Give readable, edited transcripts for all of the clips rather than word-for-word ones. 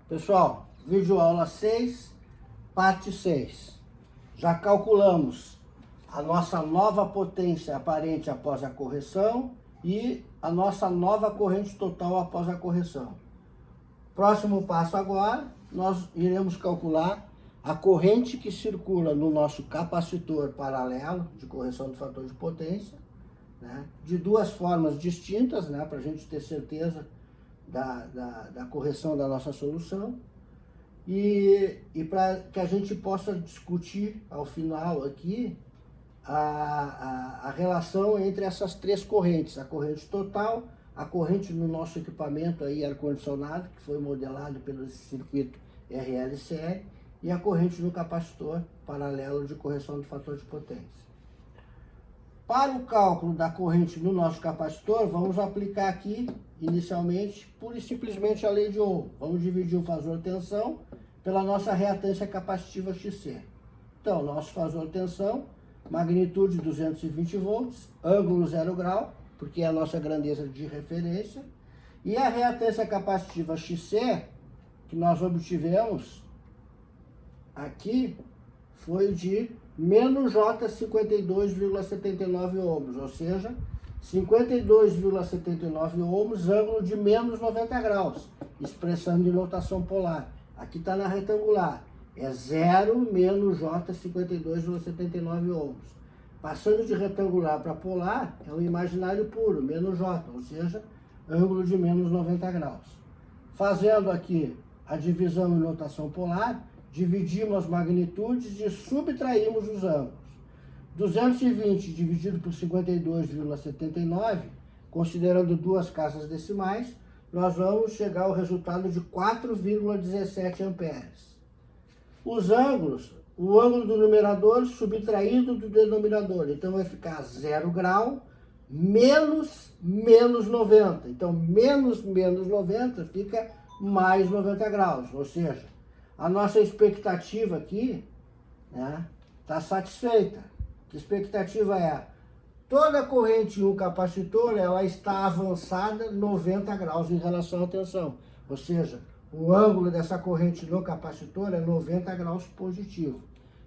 Pessoal, vídeo aula 6, parte 6. Já calculamos a nossa nova potência aparente após a correção e a nossa nova corrente total após a correção. Próximo passo agora, nós iremos calcular a corrente que circula no nosso capacitor paralelo de correção do fator de potência, né, de duas formas distintas, né, para a gente ter certeza da correção da nossa solução e para que a gente possa discutir ao final aqui a relação entre essas três correntes, a corrente total, a corrente no nosso equipamento aí ar-condicionado, que foi modelado pelo circuito RLCL, e a corrente no capacitor paralelo de correção do fator de potência. Para o cálculo da corrente no nosso capacitor, vamos aplicar aqui, inicialmente, pura e simplesmente a lei de Ohm. Vamos dividir o fator tensão pela nossa reatância capacitiva XC. Então, nosso fator tensão, magnitude 220 volts, ângulo 0 grau, porque é a nossa grandeza de referência, e a reatância capacitiva XC, que nós obtivemos aqui, foi de menos J 52,79 ohms, ou seja, 52,79 ohms, ângulo de menos 90 graus, expressando em notação polar. Aqui está na retangular, é 0 menos J 52,79 ohms. Passando de retangular para polar, é um imaginário puro, menos J, ou seja, ângulo de menos 90 graus. Fazendo aqui a divisão em notação polar, dividimos as magnitudes e subtraímos os ângulos. 220 dividido por 52,79, considerando duas casas decimais, nós vamos chegar ao resultado de 4,17 amperes. Os ângulos, o ângulo do numerador subtraído do denominador, então vai ficar 0 grau menos 90. Então, menos 90 fica mais 90 graus, ou seja, a nossa expectativa aqui, né, está satisfeita. Que expectativa é? Toda corrente em um capacitor, ela está avançada 90 graus em relação à tensão. Ou seja, o ângulo dessa corrente no capacitor é 90 graus positivo.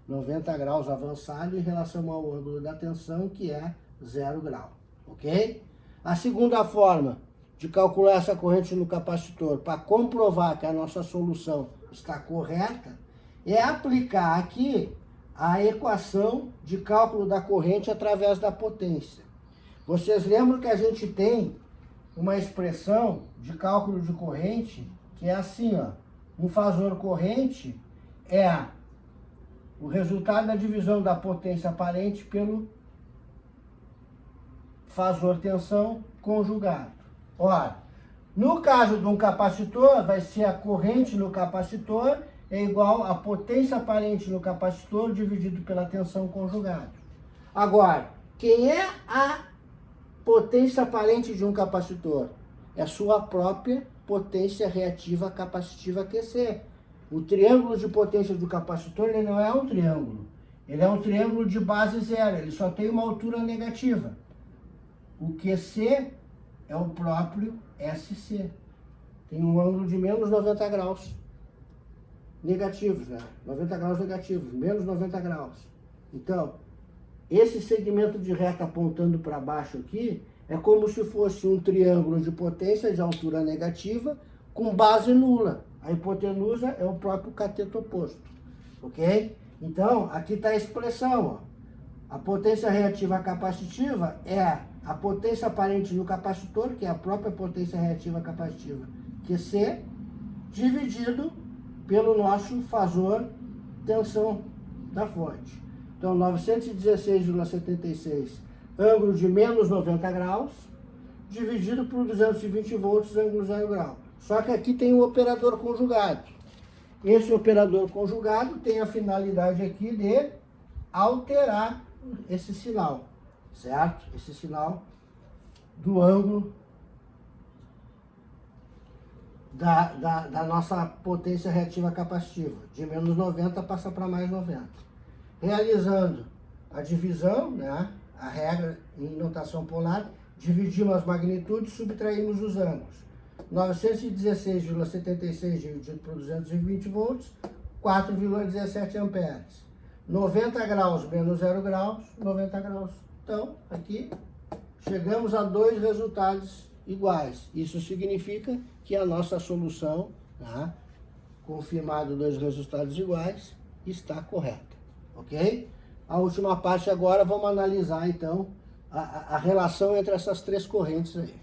90 graus avançado em relação ao ângulo da tensão, que é 0 grau. Ok? A segunda forma de calcular essa corrente no capacitor, para comprovar que a nossa solução está correta, é aplicar aqui a equação de cálculo da corrente através da potência. Vocês lembram que a gente tem uma expressão de cálculo de corrente que é assim, ó, um fasor corrente é o resultado da divisão da potência aparente pelo fasor tensão conjugado. Ora, no caso de um capacitor, vai ser a corrente no capacitor é igual a potência aparente no capacitor dividido pela tensão conjugada. Agora, quem é a potência aparente de um capacitor? É sua própria potência reativa capacitiva QC. O triângulo de potência do capacitor, ele não é um triângulo. Ele é um triângulo de base zero, ele só tem uma altura negativa. O QC é o próprio SC. Tem um ângulo de menos 90 graus. Negativos, né? 90 graus negativos, menos 90 graus. Então, esse segmento de reta apontando para baixo aqui é como se fosse um triângulo de potência de altura negativa com base nula. A hipotenusa é o próprio cateto oposto, ok? Então, aqui está a expressão, ó. A potência reativa capacitiva é a potência aparente no capacitor, que é a própria potência reativa capacitiva, QC, dividido pelo nosso fasor tensão da fonte. Então, 916,76, ângulo de menos 90 graus, dividido por 220 volts, ângulo 0 grau. Só que aqui tem o operador conjugado. Esse operador conjugado tem a finalidade aqui de alterar esse sinal, certo? Esse sinal do ângulo da nossa potência reativa capacitiva. De menos 90 passa para mais 90. Realizando a divisão, né, a regra em notação polar, dividimos as magnitudes, subtraímos os ângulos. 916,76 dividido por 220 volts, 4,17 amperes. 90 graus menos 0 graus, 90 graus. Então, aqui, chegamos a dois resultados iguais. Isso significa que a nossa solução, tá, confirmado dois resultados iguais, está correta. Ok? A última parte agora, vamos analisar, então, a relação entre essas três correntes aí.